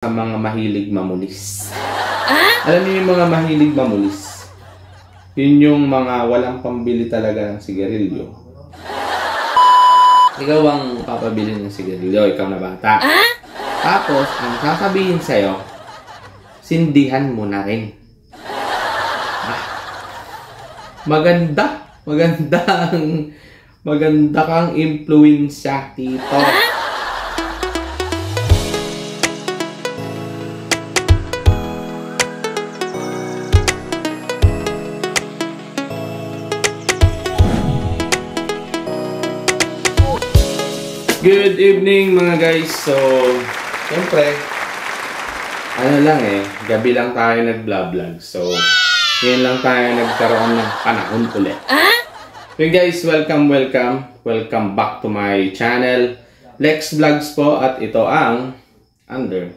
Sa mga mahilig mamulis. Alam niyo yung mga mahilig mamulis? Yun yung mga walang pambili talaga ng sigarilyo. Ikaw ang papabili ng sigarilyo, ikaw na bata. Tapos, ang sasabihin sa'yo, sindihan mo na rin. Maganda kang impluwensya, tito. Good evening mga guys. So, siyempre, gabi lang tayo nag-vlog. So, ngayon lang tayo nagkaroon ng panahon ulit. So guys, welcome back to my channel, Lex Vlogs po, at ito ang Under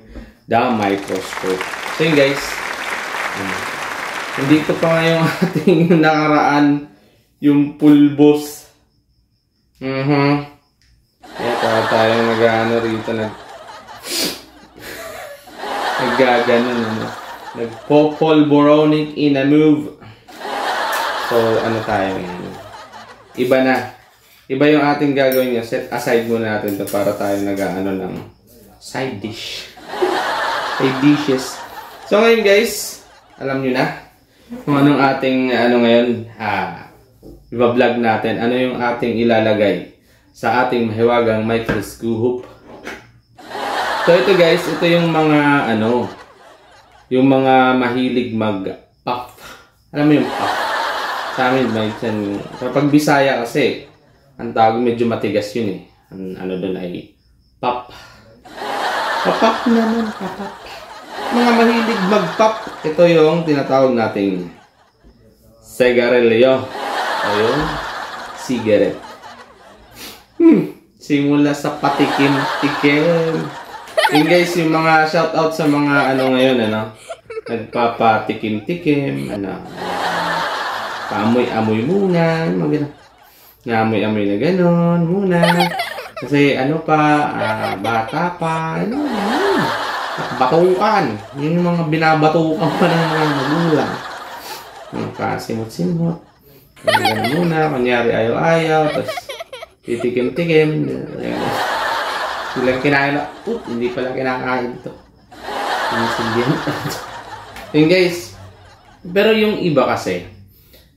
the Microscope. So yun guys, hindi ko pa ngayong ating nakaraan yung pulbos. Kaya tayo nag-ano rito, nag-polboronic in a move. So, ano tayo ngayon? Iba na. Iba yung ating gagawin niya. Set aside muna natin ito para tayo nag-ano ng side dish. Side dishes. So, ngayon guys, alam nyo na kung anong ating, ngayon, iba-vlog natin. Ano yung ating ilalagay sa ating mahiwagang microscope. So ito guys, ito yung mga yung mga mahilig mag-puff. Alam mo yung puff? Sa amin, kapag Bisaya kasi, ang tawag medyo matigas yun eh. Ano doon ay puff. Papap naman, papap. Mga mahilig mag-puff. Ito yung tinatawag nating sigarilyo. O yung cigarette. Simula sa patikim-tikim. Yun guys, yung mga shoutout sa mga ngayon, nagpapatikim-tikim, paamoy-amoy muna, ngamoy-amoy na gano'n muna. Kasi bata pa, batukan. Yun yung mga binabatukan pa ng mga magulang. Kasimot-simot. Gano'n muna, kunyari ayaw-ayaw, tapos titikim-tikim. Bilang kinain na, hindi pala kinakain ito. Yun guys. Pero yung iba kasi,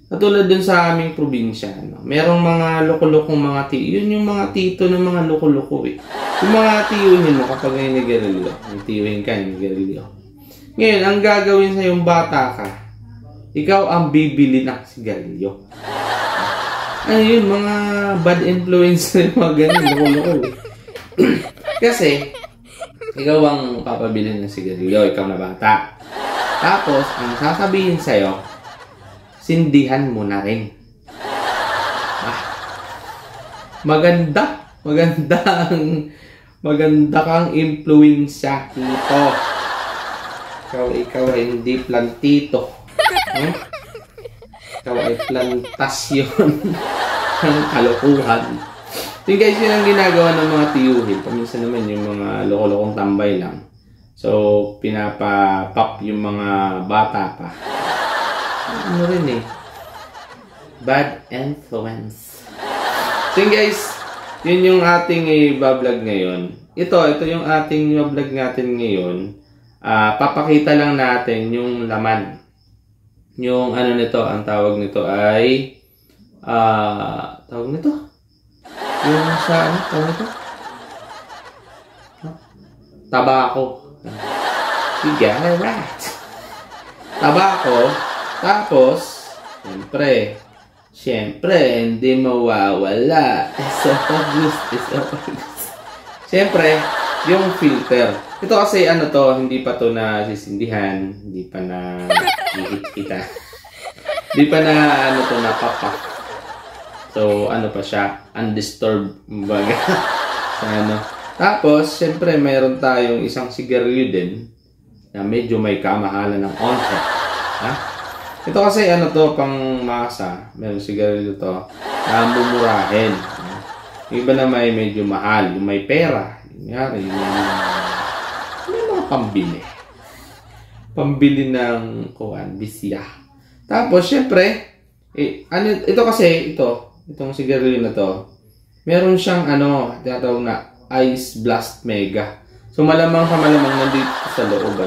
katulad dun sa aming probinsya, merong mga loko-lokong mga tiyo. Yun yung mga tito ng mga loko-loko eh. Yung mga tiyuhin mo kapag ngayon nag-gerilyo. Yung tiyuhin ka, nag-gerilyo. Ngayon, ang gagawin sa yung bata ka, ikaw ang bibili ng sigarilyo. Ayun, mga bad influence na yung mga ganun, loko-loko eh. Kasi, ikaw ang papabili ng sigarilyo, ikaw na bata. Tapos, ang sasabihin sa'yo, sindihan mo na rin. Maganda kang impluwensya, tito. Ikaw ay hindi plantito. Ikaw ay plantasyon ng kalokohan. Yung guys, yun ang ginagawa ng mga tiyuhin. Paminsan naman yung mga loko-lokong tambay lang. So, pinapa-pop yung mga bata pa. Ano rin eh. Bad influence. So yun guys, yun yung ating i-vlog ngayon. Ito yung ating i-vlog natin ngayon. Papakita lang natin yung laman. Yung nito, ang tawag nito ay tawag nito? Yung sa tawag nito? Tabako. Cigarette. Tabako. Tapos, Siyempre, hindi mawawala. Esophagus. Siyempre, yung filter. Ito kasi hindi pa to na sisindihan. Hindi pa na hihit-kita. Hindi pa na napapak. So, pa siya? Undisturbed. Baga. Tapos, siyempre, mayroon tayong isang sigarilyo din na medyo may kamahalan ng onte. Ito kasi pang masa. Meron sigarilyo to na mumurahin. Yung iba na may medyo mahal. Yung may pera. Yung may mga pambili. Pambili ng bisya. Tapos, syempre, ito kasi, itong sigarilyo na to, meron siyang tinatawag na Ice Blast Mega. So, malamang nandito sa loob,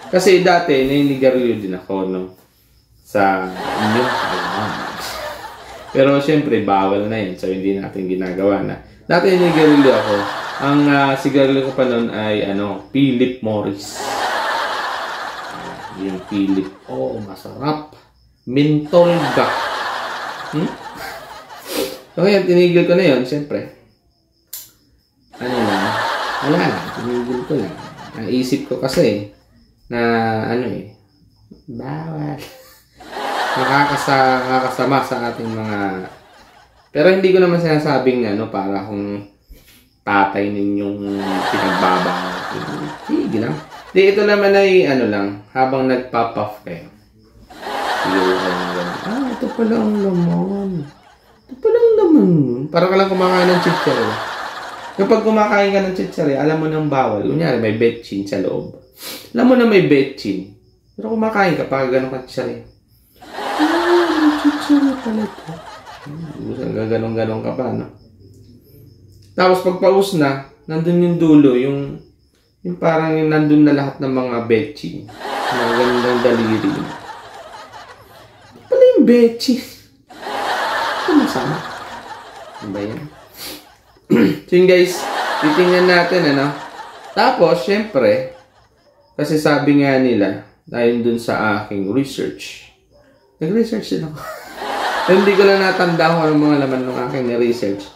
Kasi dati, naninigarilyo din ako, sa inyong alaman. Pero, syempre, bawal na yun. So, hindi natin ginagawa na. Dati, naninigarilyo ako. Ang sigarilyo ko pa noon ay, Philip Morris. Yung Philip. Oh, masarap. Mentol ga. So, kaya tinigil ko na yun, syempre. Wala lang. Tinigil ko lang. Naisip ko kasi, na bawal. Nakakasama sa ating mga... Pero hindi ko naman sinasabing, para kung tatay ninyong pinagbabawal. Sige lang. Di, ito naman ay, lang, habang nagpa-puff kayo. Ito pala ang laman. Ito pala ang laman. Parang ka lang kumakain ng chicharia. Kapag kumakain ka ng chicharia, alam mo nang bawal. Kunyari, may betchin sa loob. Alam mo na may betchin. Pero kumakain ka, pag gano'n ka chicharia. May chicharia pala ito. Gaganong-ganong ka pa, Tapos, pagpaus na, nandun yung dulo, yung parang nandun na lahat ng mga betchin. Mga gandang daliri. Pala yung betchin. Ito masama. Ano ba yan? So yun guys, titingnan natin Tapos, syempre, kasi sabi nga nila, dahil dun sa aking research, nag-research din ako. Hindi ko na natanda kung ano mga laman ng aking research.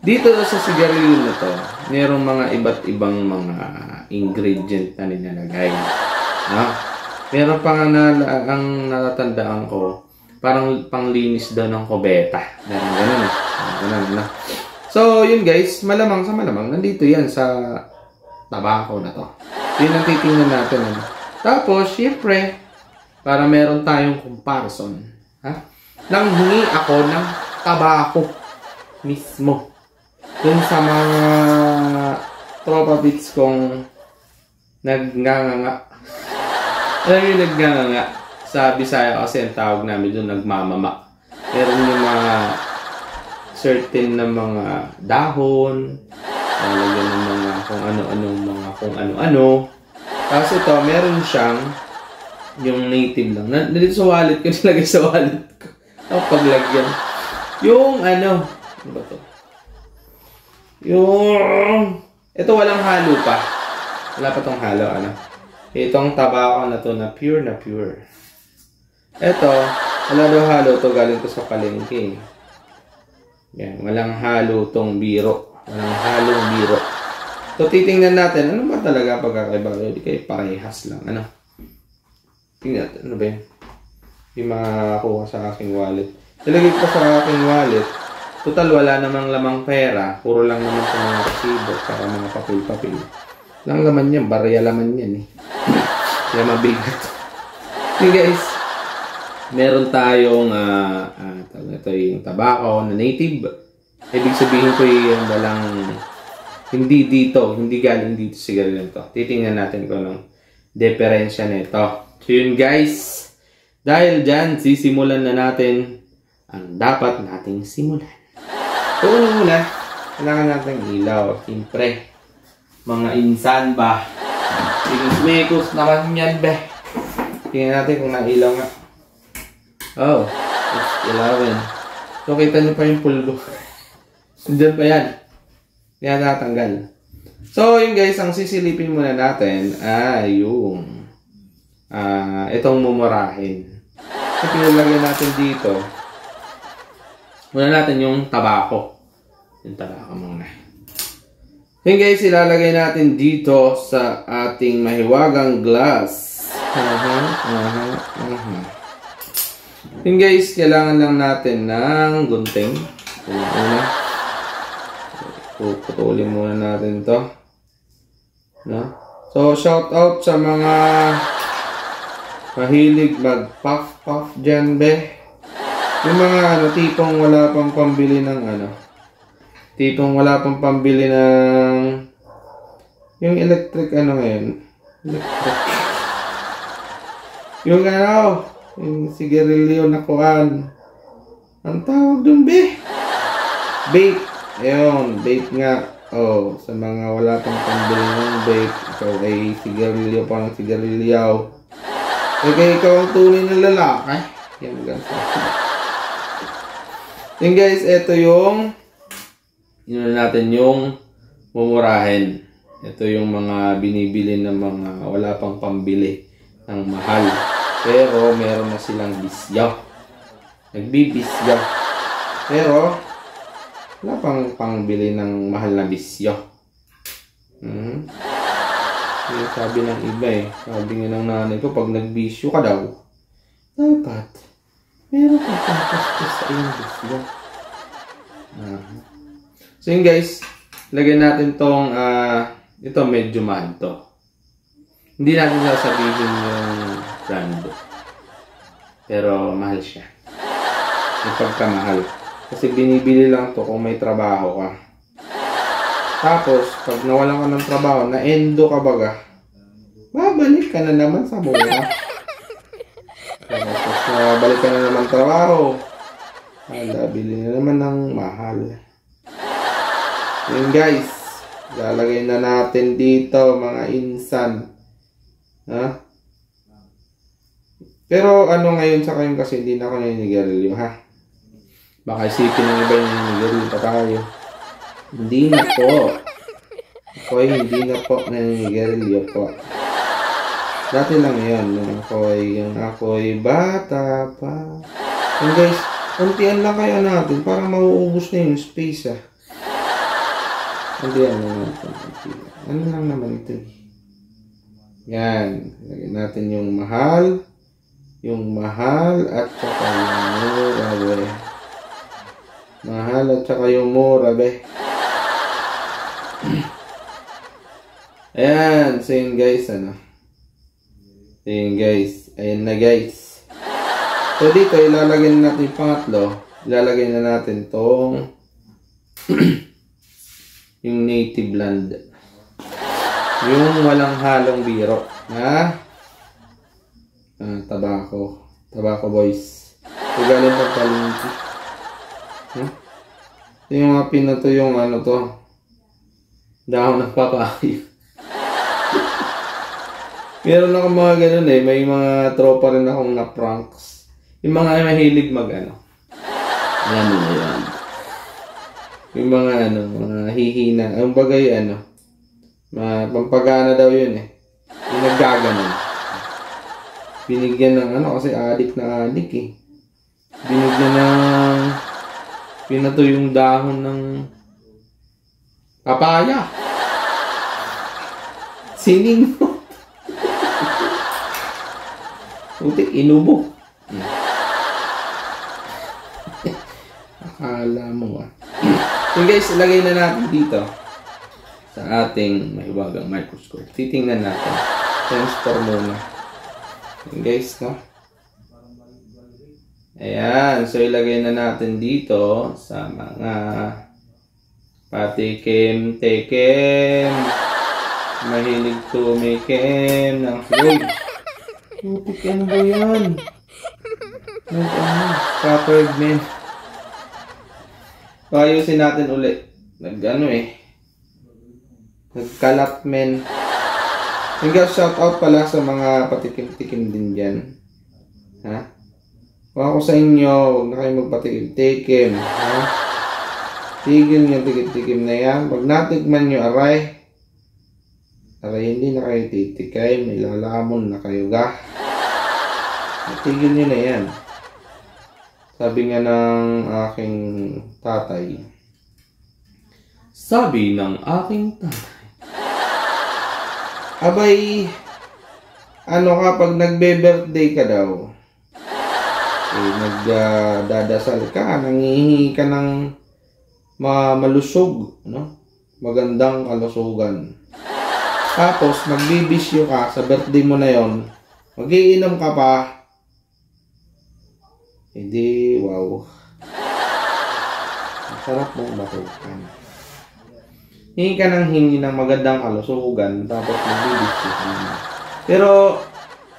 Dito sa sigarilyo na to, mayroong mga iba't ibang mga ingredient na nilalagay. Meron pa nga ang natatandaan ko, parang panglinis daw ng kubeta. Ganun. So, yun guys, malamang nandito yan sa tabako na to. Yun ang titingnan natin. Tapos, syempre, para meron tayong comparison, nanghingi ako ng tabako mismo. Dun sa mga tropa bits kong nagganganga. Alam yung nagganganga? Sa Bisaya kasi ang tawag namin dun nagmamama. Meron yung mga certain na mga dahon, nalagyan ng mga kung ano-ano. Tapos ito, meron siyang yung native lang. Nandito sa wallet ko, nilagay sa wallet ko. Paglagyan. Yung ano ba to? Ito walang halo pa. Wala pa tong halo, Itong tabako na to na pure. Ito, wala daw halo to, galing ko sa palengke. Yan, walang halo tong biro. Walang halong biro. So, titingnan natin, ano ba talaga pagkakaiba? Hindi kayo parehas lang, Tingnan natin, ano ba yun? Yung makakuha sa aking wallet. Ilagay ko sa aking wallet. Total, wala namang lamang pera. Puro lang naman sa mga resibo, saka mga papel-papel. Lang laman yan, barya laman yan Kaya mabigat. Okay guys, meron tayong ito yung tabako na native. Ibig sabihin ko yung walang hindi galing dito sigarilyo nito. Titingnan natin kung anong diferensya nito. So yun guys, dahil dyan, sisimulan na natin ang dapat nating simulan. So una, kailangan natin ilaw. Siyempre, mga insan ba? Mekos naman yan, be. Tingnan natin kung nailaw nga. Oh, it's 11. So, kita nyo pa yung pulbo. Diyan pa yan. Yan natanggal. So, yun guys, ang sisilipin muna natin ay yung itong mumurahin. So, pinalagyan natin dito. Muna natin yung tabako. Yung tabako muna. Yun guys, ilalagay natin dito sa ating mahiwagang glass. Yun guys, kailangan lang natin ng gunting. Putulin muna natin to. So, shout out sa mga mahilig mag-puff-puff dyan, be. Yung mga tipong wala pang pambili ng tipong wala pang pambili ng yung electric ngayon. Electric. Yung ano, yung sigarilyo na kuhan. Ang tawag dun, be? Vape. Ayun, vape nga. Oh, sa mga wala pang pambili ng vape, ikaw ay sigarilyo pa ng sigarilyaw. Kaya ikaw ang tunay na lalaki. Yan maganda. Yung guys, ito yung yun natin yung mumurahin. Ito yung mga binibili ng mga wala pang pambili ng mahal. Pero meron na silang bisyo. Nagbibisyo. Pero wala pang pangbili ng mahal na bisyo. Yung sabi ng iba eh. Sabi nga ng nanay ko, pag nagbisyo ka daw, dapat meron kang pangkastos sa iyong bisyo. So yun guys, lagyan natin tong ito medyo mahal to. Hindi natin sasabihin yung brand. Pero mahal siya. May pagkamahal. Kasi binibili lang to kung may trabaho ka. Tapos, pag nawalan ka ng trabaho, na-endo ka baga, babalik ka na naman sa mura. Tapos, nabalik ka na naman trabaho. Bili na naman ng mahal. Yun guys, lalagay na natin dito mga insan. Ha? Pero ano ngayon sa kayo kasi hindi na ako naninigarilyo ha. Baka isipin ng iba yung naninigarilyo pa tayo. Hindi na po. Ako ay hindi na po naninigarilyo po. Dati lang yan. Nung ako ay bata pa. And guys, kuntian lang kaya natin para mauubos na yung space ha. Hindi ano natin. Ano lang naman ito eh. Yan. Lagyan natin yung mahal. Yung mahal at saka yung mura be. Mahal at saka yung mura be. Ayan. So yun guys. Ano. So yun guys. Ayan na guys. So dito ilalagay na natin yung pangatlo. Ilalagay na natin tong yung native land. Yung walang halong biro. Ha? Tabako. Tabako boys. Ito galing pang palingki. Ito yung mga pinato yung ano to. Dahon ng papayo. Meron ako mga ganun eh. May mga tropa rin akong na-pranks. Yung mga mahilig mag ano. Ayan mo na yan. Yung mga ano, mga hihina. Ang bagay ano. Pampagana daw yun eh. Yung naggaganon. Binigyan ng ano kasi adik na adik eh. Binigyan ng pinato yung dahon ng papaya. Sining mo. Utik, inubo. Akala mo ah. So guys, ilagay na natin dito sa ating mahiwagang microscope. Titingnan natin. Transfer muna. Yung guys, no? Ayan. So, ilagay na natin dito sa mga patikim, tekem, mahilig tumikim ng food. Putik, ano ba yan? Scattered men. Ayusin natin ulit. Nag-ano eh. Nagkalat men. Yung guys, shout out pala sa mga patikim-tikim din dyan. Ha? Kung ako sa inyo, huwag na kayo magpatikim-tikim. Ha? Tigil nyo tikim-tikim na yan. Pag natikman nyo, aray, hindi na kayo titikay. May lalamon na kayo ga. Tigil nyo na yan. Sabi nga ng aking tatay. Sabi ng aking tatay. Abay, ano kapag nagbe-birthday ka daw, eh, nagdadasal ka, nangihingi ka ng malusog, no? Magandang kalusugan. Tapos, magbibisyo ka sa birthday mo na yon, magiinom ka pa, edi, wow. Masarap mong batukan. Hingi ka ng hingi ng magandang kalusugan, tapos magbibisyo ka naman. Pero,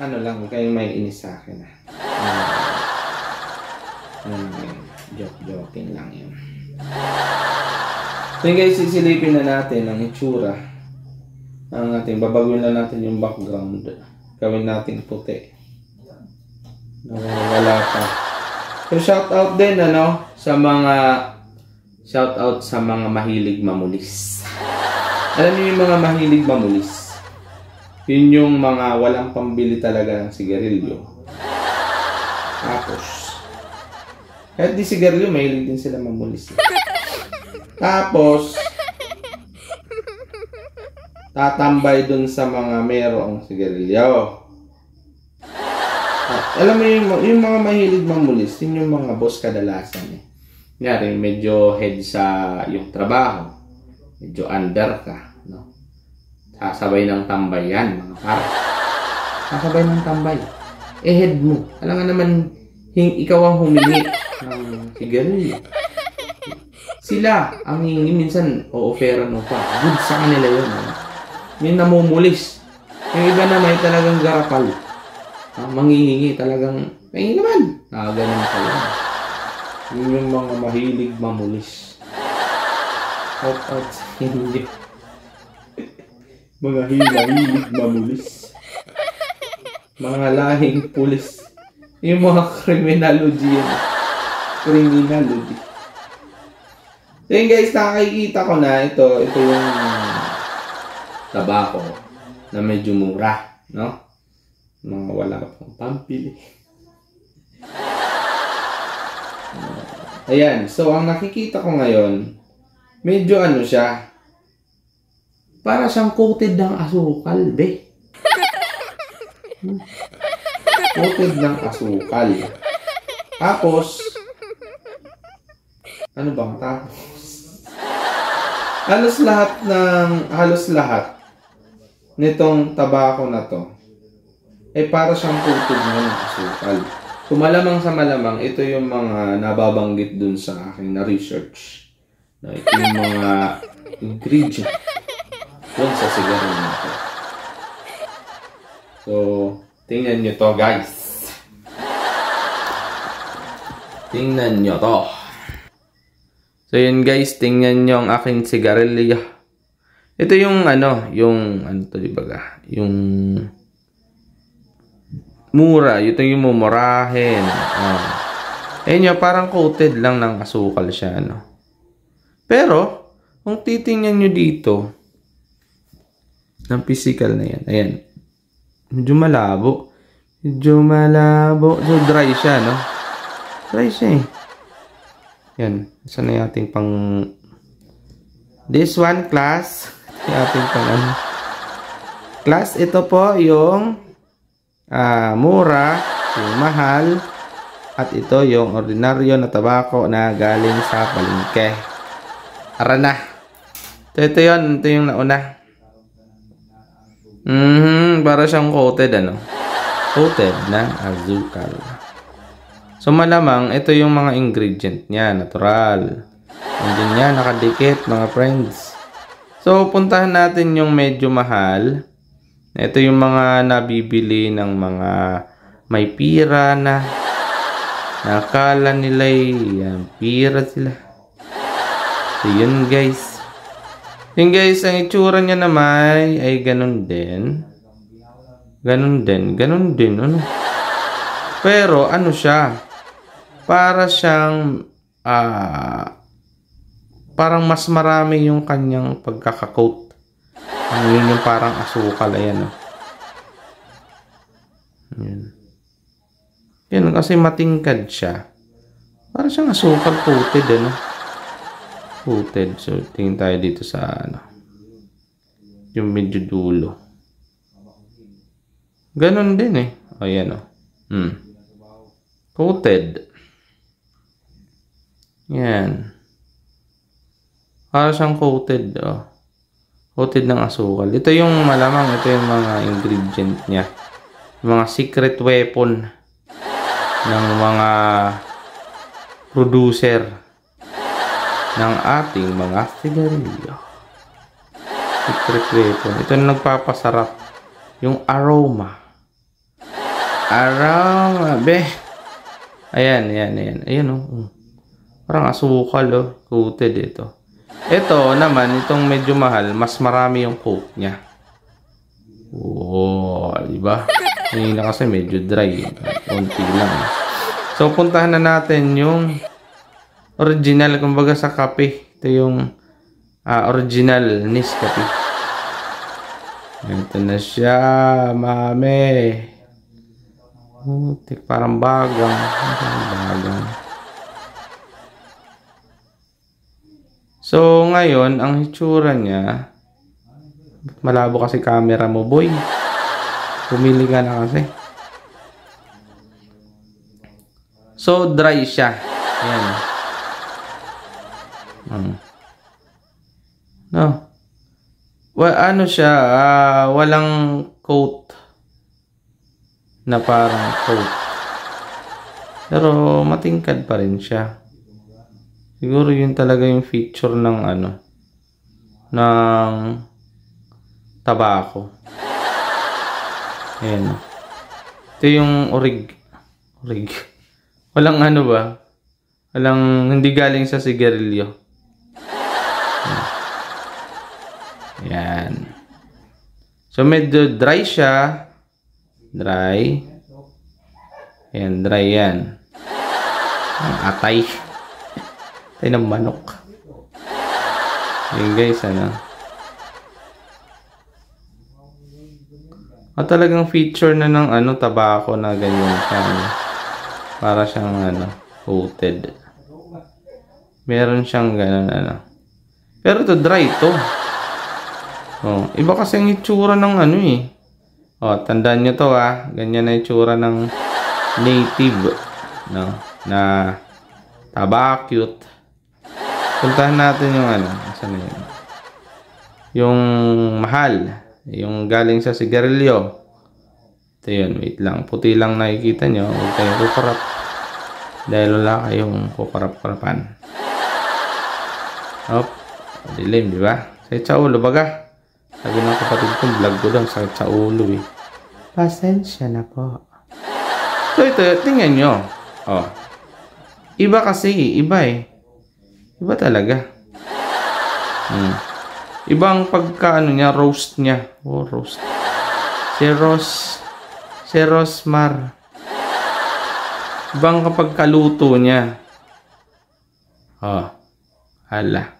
ano lang, huwag kayong may inis sa akin. Joking lang yun. So yun guys, sisilipin na natin ang itsura. Babaguhin na natin yung background. Gawin natin puti. Wala pa. So shoutout din sa mga mahilig mamulis. Alam niyo yung mga mahilig mamulis? Yun yung mga walang pambili talaga ng sigarilyo. Tapos, kahit di sigarilyo, mahilig din sila mamulis. Tapos, tatambay dun sa mga merong sigarilyo. Alam mo yung mga mahilig mamulis, yun yung mga boss kadalasan eh. Kunyari, medyo head sa yung trabaho. Medyo under ka, no? Sasabay ng tambay yan, mga par. Sasabay ng tambay. Head mo. Alam nga naman, ikaw ang humingi ng sigarilyo. Sila ang hihingi, minsan o-offeran mo pa. Good sa kanila yun. May namumulis. Yung iba na may talagang garapal. Manghihingi talagang, pahingi naman. Ganun pa yun. Yun yung mga mahilig mamulis. Out sa inyo. Mga mahilig mamulis. Mga lahing pulis. Yung mga criminology yun. Criminology. So yun guys, nakikita ko na ito yung tabako na medyo mura, no? Mga wala pang pampili. Ayan, so ang nakikita ko ngayon, medyo siya, para siyang coated ng asukal, be. Coated ng asukal. Tapos, ano bang tapos? Halos lahat nitong tabako na to, para siyang coated ng asukal. Kung malamang sa malamang, ito yung mga nababanggit dun sa aking na-research. Ito yung mga ingredient dun sa sigarilyo na to. So, tingnan nyo to guys. Tingnan nyo to. So yun guys, tingnan nyo ang aking sigarilyo. Ito yung yung mura, ito yung mumurahin. Ayun nyo, parang coated lang ng asukal siya, Pero, kung titingnan nyo dito, ng physical na yan, ayan, medyo malabo. So, dry siya, Dry siya, Yan, saan na ating pang... This one, class. Yung ating pang Class, ito po yung mura, yung mahal, at ito yung ordinaryo na tabako na galing sa palengke. Ara na. Ito yung nauna. Para siyang coated, Coated ng asukal. So malamang, ito yung mga ingredient niya, natural. Andun niya, nakadikit, mga friends. So, puntahan natin yung medyo mahal. Ito yung mga nabibili ng mga may pira na nakala nila pira sila. So yun guys. Yun guys, ang itsura niya naman ay ganun din. Ganun din. Pero siya? Para siyang parang mas marami yung kanyang pagkakakoat. Yun yung parang asukal. Ayan, Yan, kasi matingkad siya. Parang siyang asukal coated, Coated. So, tingin tayo dito sa, yung medyo dulo. Ganon din, Ayan, Coated. Yan. Parang siyang coated, Coated ng asukal. Ito yung malamang, ito yung mga ingredient niya. Yung mga secret weapon ng mga producer ng ating mga sigarilyo. Secret weapon. Ito yung nagpapasarap Yung aroma. Aroma. Be. Ayan. Ayan oh. Parang asukal oh. Coated ito. Ito naman, itong medyo mahal, mas marami yung coat niya. Oh, diba? Ngayon na kasi medyo dry. Konti lang. So, puntahan na natin yung original, kumbaga sa kape. Ito yung original Nescafe. Ito na siya, mami. Parang bagang. So, ngayon, ang hitsura niya, malabo kasi camera mo, boy. Pumili ka na kasi. So, dry siya. Ayan. No. Well, ano siya, walang coat. Na parang coat. Pero, matingkad pa rin siya. Siguro yun talaga yung feature ng ng tabako. Ayan. Ito yung orig. Walang ba? Walang, hindi galing sa sigarilyo. Ayan. So, medyo dry siya. Dry. Ayan, dry yan. Ang atay. Atay ng manok. Ayan guys, talagang feature na ng tabako na ganyan siya. Para siyang coated. Meron siyang ganun Pero ito dry ito. Oh, iba kasi ang itsura ng Oh, tandaan nyo to ganyan na itsura ng native na tabacute. Puntahan natin yung saan na yun? Yung mahal. Yung galing sa sigarilyo. Ito yun, wait lang. Puti lang nakikita nyo. Huwag kayong kukurap. Dahil wala kayong kukurap-kurapan. Hop. Dilim, di ba? Sakit sa ulo, baga. Sabi ng kapatid kong vlog ko lang, sakit sa ulo eh. Pasensya na po. So ito, tingnan nyo. Oh. Iba kasi, iba eh. Iba talaga. Ibang pagka niya, roast niya. Oh, roast. Si Rosmar. Ibang kapag kaluto niya. Oh. Hala.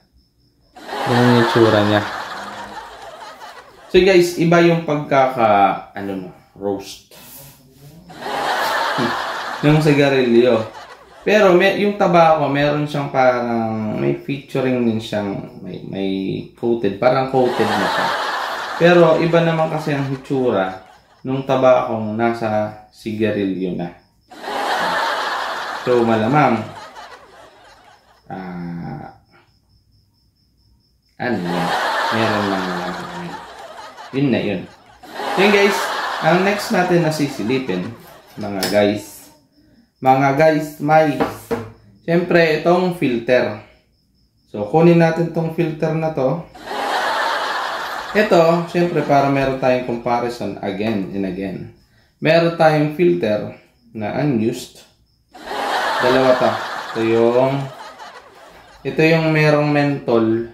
Ganun yung itsura niya. So guys, iba yung pagkaka roast. Yung sigarilyo. Pero yung tabako, meron siyang parang may featuring din siyang may coated, parang coated na siya. Pero iba naman kasi ang hitsura nung tabakong nasa sigarilyo na. So malamang meron lang yun na yun. Yun guys, ang next natin na sisilipin, mga guys, may siyempre itong filter. So kunin natin itong filter na to. Ito, siyempre para meron tayong comparison again and again. Meron tayong filter na unused. Dalawa to. Ito yung merong mentol.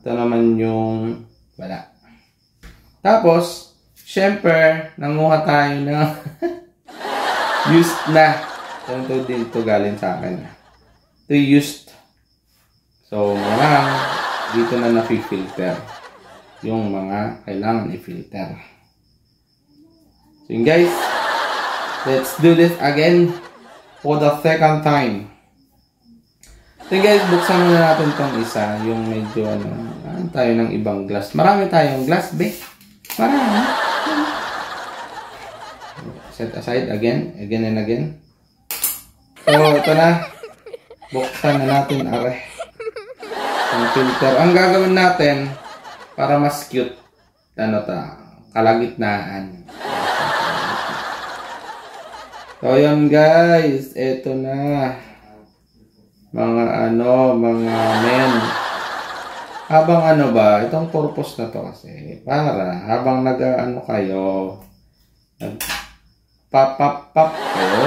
Ito naman yung wala. Tapos, syempre, nanguha tayo ng used na. Ito din ito galing sa akin. Ito used. So, dito na na-filter yung mga kailangan i-filter. So, yun guys. Let's do this again for the second time. So guys, buksan muna natin tong isa. Yung medyo tayo ng ibang glass. Marami tayong glass, be. Marami. Set aside again and again. So, ito na. Buksan na natin, yung filter. Ang gagawin natin, para mas cute, kalagitnaan. So, yun guys. Ito na. Mga men. habang ano ba, itong purpose na to kasi, para habang nag-ano kayo, nag-pop kayo,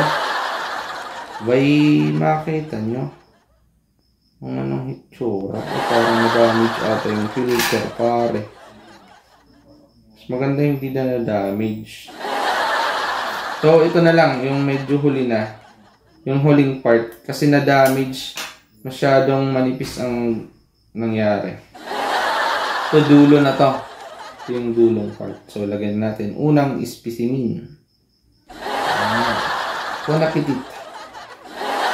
bay makita nyo ang anong hitsura. Parang na-damage ata yung filter, pare. Mas maganda yung hindi na-damage. So, ito na lang, yung medyo huli na. Yung huling part, kasi na-damage, masyadong manipis ang nangyari. Ito, dulo na to. Ito yung dulong part. So, lagyan natin unang specimen. Punapitit.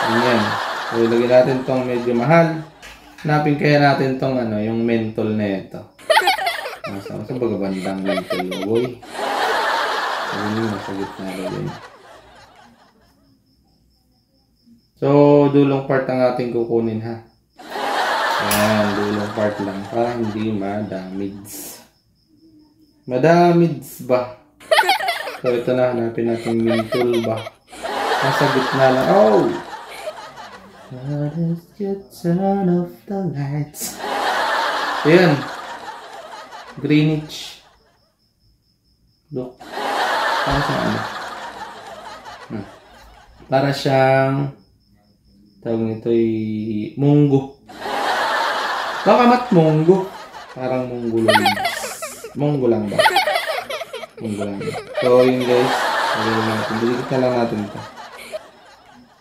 Ayan. So, lagyan natin tong medyo mahal. Hanapin kaya natin tong ano, yung mentol na ito. Saan baga bandang mentol, boy? Sabi nyo, nasa gitna rin. So, dulong part ang ating kukunin, ha? Ayan, dulong part lang para hindi ma-damage. Ma-damage ba? So, ito na, hanapin natin mentol ba? Nasa gitna lang. Oh! What is your turn off the lights? So, yan. Greenwich. Look. Para siyang ano? Para siyang tawag nito'y munggo. Baka munggo. Parang munggo lang. Munggo lang ba? Munggo lang ba? So, yun guys. Bilikit na lang natin ito.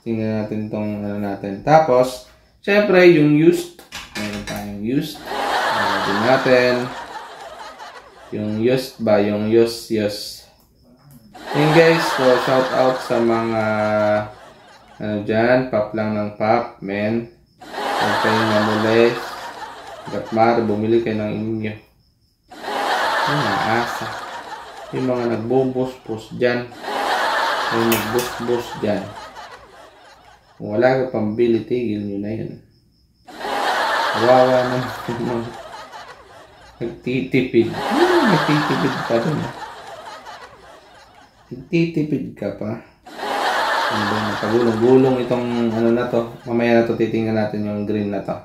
Tingnan natin itong ano natin. Tapos, syempre, yung used. Meron tayong used. Meron natin. Yung used ba? Yung used. Yun guys. So, shout out sa mga ano dyan. Pop lang ng pop. Men. Huwag kayong namulis. Gatmar, bumili kayo ng inyo. Yung naasa. Yung mga nagbubos-bos dyan. Yung nagbus-bus dyan. Kung wala ka pambili, tigil nyo na yan. Kawawa naman. Nagtitipid. Nagtitipid pa dun. Nagtitipid ka pa. Napagulong-gulong itong ano na to. Mamaya na to titingnan natin yung green na to.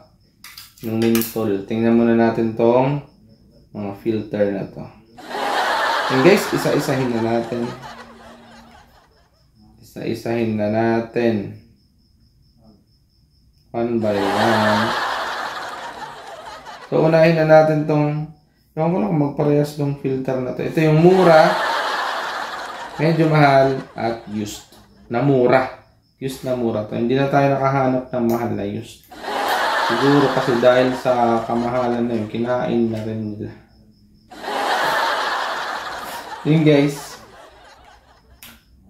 Yung mentol. Tingnan muna natin tong mga filter na to. And guys, isa-isahin na natin. Isa-isahin na natin. One by one. So, unahin na natin tong, ewan ko lang kung magparehas tong filter na to. Ito yung mura, medyo mahal, at used. Na mura. Used na mura to. Hindi na tayo nakahanap ng mahal na used. Siguro kasi dahil sa kamahalan na yun, kinain na rin nila. Yun guys.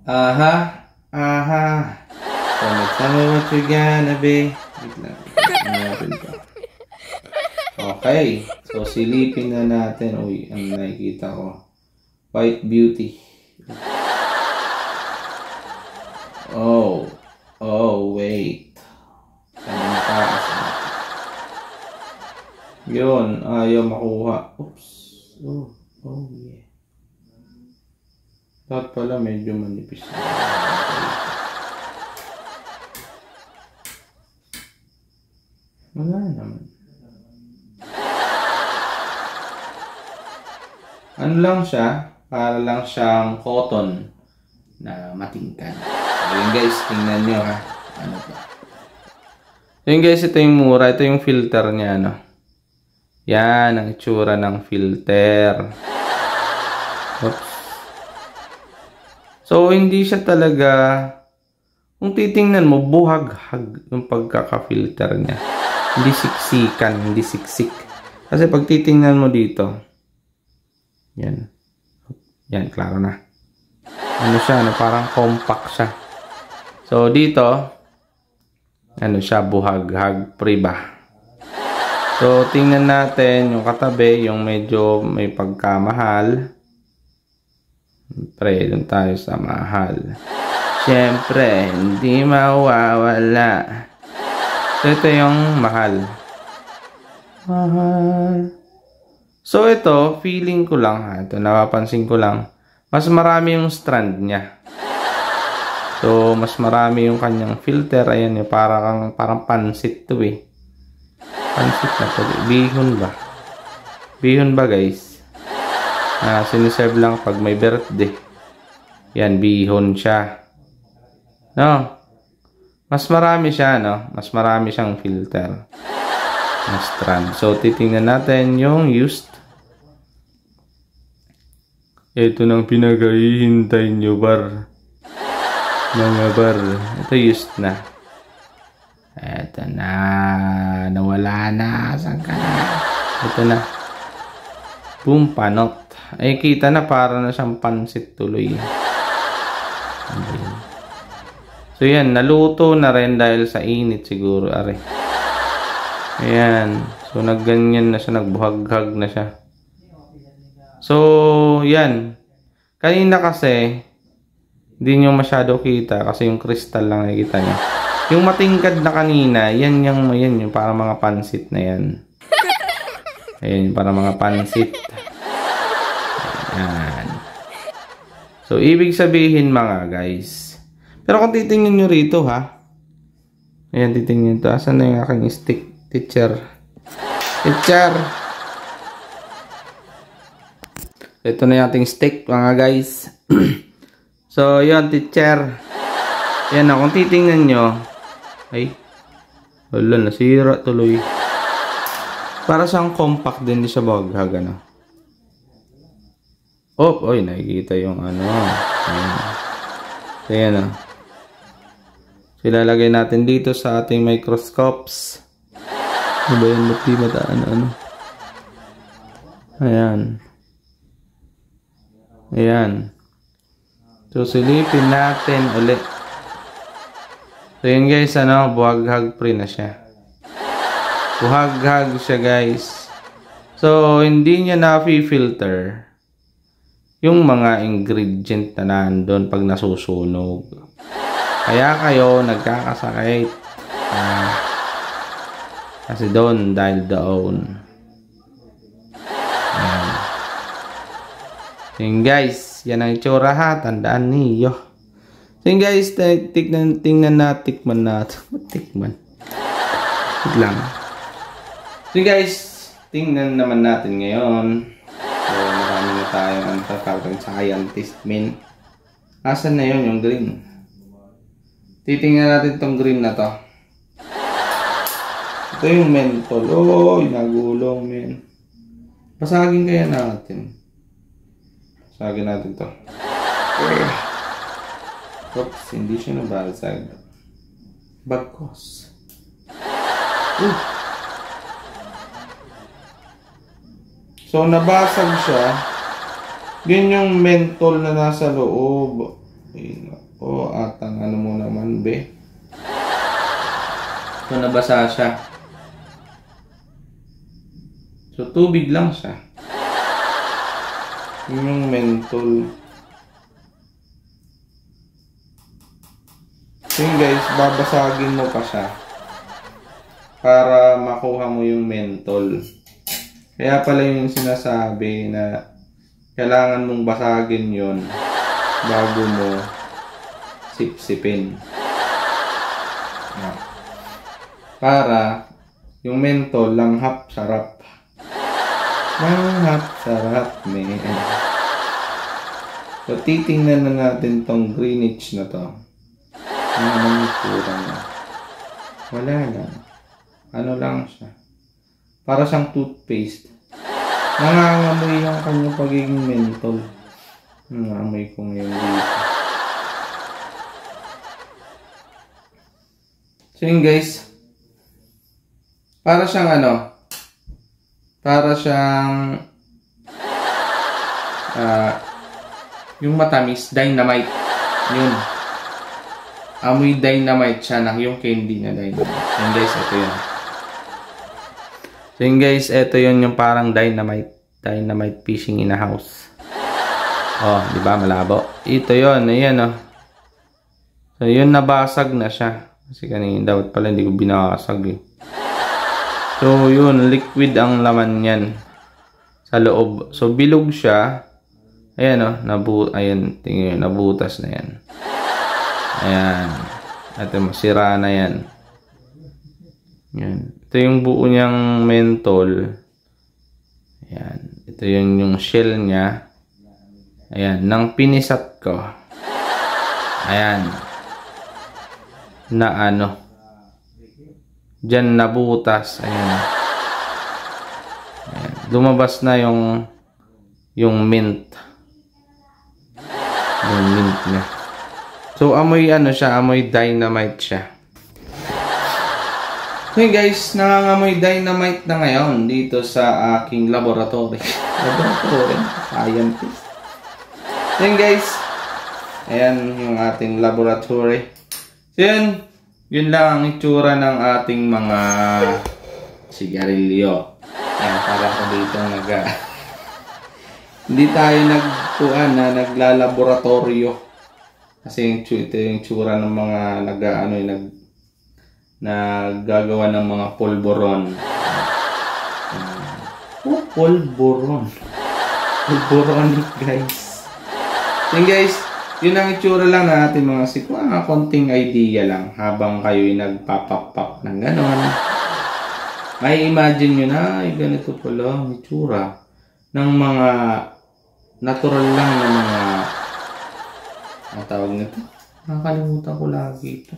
Aha. So, tell me what you gonna be. Okay. So, silipin na natin. Uy, ang nakikita ko. White beauty. Oh, wait. Anong taas na? Yun, ayaw makuha. Oops. Oh, yeah. Dapat pala medyo manipis na. Wala naman. Ano lang siya? Para lang siyang cotton na matingkad. Ayun guys, tingnan nyo ha. Ano ba? Ayun guys, ito yung mura. Ito yung filter niya, no? Yan, ang itsura ng filter. Oops. So, hindi siya talaga, kung titingnan mo, buhag-hag yung pagkaka-filter niya. Hindi siksikan, hindi siksik. Kasi pag titingnan mo dito, yan. Yan, klaro na. Ano siya, ano, parang compact siya. So, dito, ano siya, buhag-hag, priba. So, tingnan natin yung katabi, yung medyo may pagkamahal. Siyempre, doon tayo sa mahal. Siyempre, hindi mawawala. So, ito yung mahal. So, ito, feeling ko lang ha. Ito, napapansin ko lang. Mas marami yung strand niya. So, mas marami yung kanyang filter. Ayan, parang pansit to eh. Pansit na pwede. Bihon ba? Bihon ba, guys? Siniserve lang pag may birthday. Yan, bihon siya. No? Mas marami siya, no? Mas marami siyang filter. Mas strand. So, titingnan natin yung used. Ito nang pinag-hihintay nyo, bar. Mga bar. Ito used na. Ito na. Nawala na. Saan ka na? Ito na. Boom, panot. Ay, kita na para na siyang pansit tuloy. So, yan. Naluto na rin dahil sa init siguro. Are. Ayan. So, nagganyan na siya. Nagbuhaghag na siya. So, yan. Kanina kasi, hindi nyo masyado kita kasi yung crystal lang nakikita nyo. Yung matingkad na kanina, yan yung para mga pansit na yan. Ayan, para mga pansit. Ayan. So, ibig sabihin mga guys. Pero kung titingnan nyo rito ha. Ayan, titingnan nyo ito. Asan na yung aking stick? Teacher. Teacher! Ito na yung ating stick mga guys. So, yun, teacher. Yan na, kung titingnan nyo. Ay. Wala, nasira tuloy. Para siyang compact din, di siya baghag, ano. Oh, oy, nakikita yung ano. Ayan. So, yan o. So, ilalagay natin dito sa ating microscopes. Ano ba yun? Ba't di mataan, ano? Ayan. Ayan. So, silipin natin ulit. So, yun guys, ano, buhaghag free na siya. Buhaghag siya, guys. So, hindi niya na-filter yung mga ingredient na nandun pag nasusunog. Kaya kayo nagkakasakit. Kasi doon, dahil doon. Ayan. Yun guys, yan ang itsura ha, tandaan niyo. So yun guys, tikman natin. Tikman. Wait lang. So yun guys, tingnan naman natin ngayon. So marami na tayong antakawang scientist min. Asan na yun yung green? Titingnan natin tong green na to. Ito yung menthol. Oh, nagulong men. Pasagin kaya natin. Pasagin natin to. Oops, hindi siya nabasag. Bagkos. So, nabasag siya. Yun yung menthol na nasa loob. O, atang ano mo naman, be. So, nabasa siya. So, tubig lang siya. Yun yung menthol. So yun guys, babasagin mo pa siya para makuha mo yung menthol. Kaya pala yung sinasabi na kailangan mong basagin yun bago mo sipsipin. Para yung menthol langhap sarap. Langhap sarap, man. So titingnan na natin tong Greenwich na to. Ano yung itsura niya? Wala lang. Ano lang siya? Para siyang toothpaste. Nangangamoy yung kanyang pagiging menthol. Nangangamoy ko ngayon dito. So yun guys. Para siyang ano? Para siyang yung matamis, dynamite. Yun. Amoy dynamite siya na yung candy na dynamite. Yun guys, ito yun. So yun guys, ito yun yung parang dynamite. Dynamite fishing in a house. Oh, di ba malabo? Ito yun, ayan oh. So yun nabasag na siya. Kasi kanina dapat pala hindi ko binakasag eh. So yun, liquid ang laman yan sa loob. So bilog siya. Ayan oh, ayan, tingin, nabutas na yan. Ayan. Ito, masira na yan. Yan. Ito yung buo niyang mentol. Ayan. Ito yung shell niya. Ayan. Nang pinisat ko. Ayan. Na ano. Diyan nabutas. Ayan. Ayan. Lumabas na yung mint. Yung mint niya. So, amoy ano siya. Amoy dynamite siya. Okay guys, nangangamoy dynamite na ngayon dito sa aking laboratory. Laboratory? Scientist. Yan guys. Ayan yung ating laboratory. So yun lang ang itsura ng ating mga sigarilyo. Ayan, para ako dito hindi tayo naglalaboratorio. Kasi ito yung itsura ng mga naggagawa ng mga polvoron. Polvoron. Polvoronic guys. Yun guys, yun ang itsura lang na ating mga konting idea lang habang kayo'y nagpapakpak ng ganon. May imagine nyo na, ay ganito pala ang itsura ng mga natural lang na mga ang tawag nito. Nakakalimutan ko lagi ito.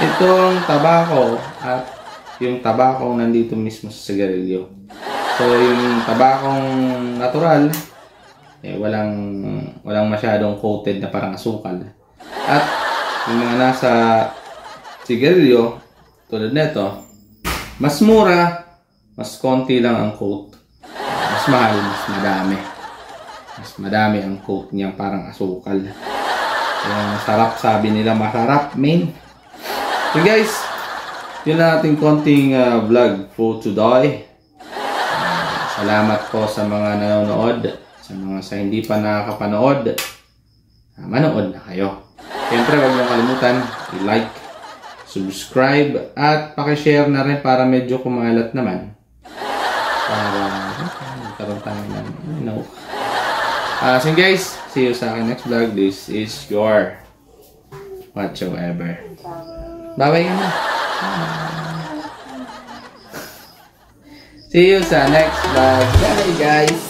Itong tabako at yung tabakong nandito mismo sa sigarilyo. So, yung tabakong natural, walang masyadong coated na parang asukal. At yung mga nasa sigarilyo, tulad nito, mas mura, mas konti lang ang coat. Mas mahal, mas madami. Mas madami ang coat niya, parang asukal. Kaya masarap, sabi nila masarap, men. So guys, yun lang ating konting vlog for today. Salamat po sa mga nanonood. Sa hindi pa nakakapanood, manood na kayo. Siyempre, huwag niyong kalimutan i-like, subscribe, at pakishare na rin para medyo kumalat naman. Para magkaroon tayo ng So guys, see you sa akin next vlog. This is your whatsoever. Bye-bye ka na. See you sa next vlog. Bye guys.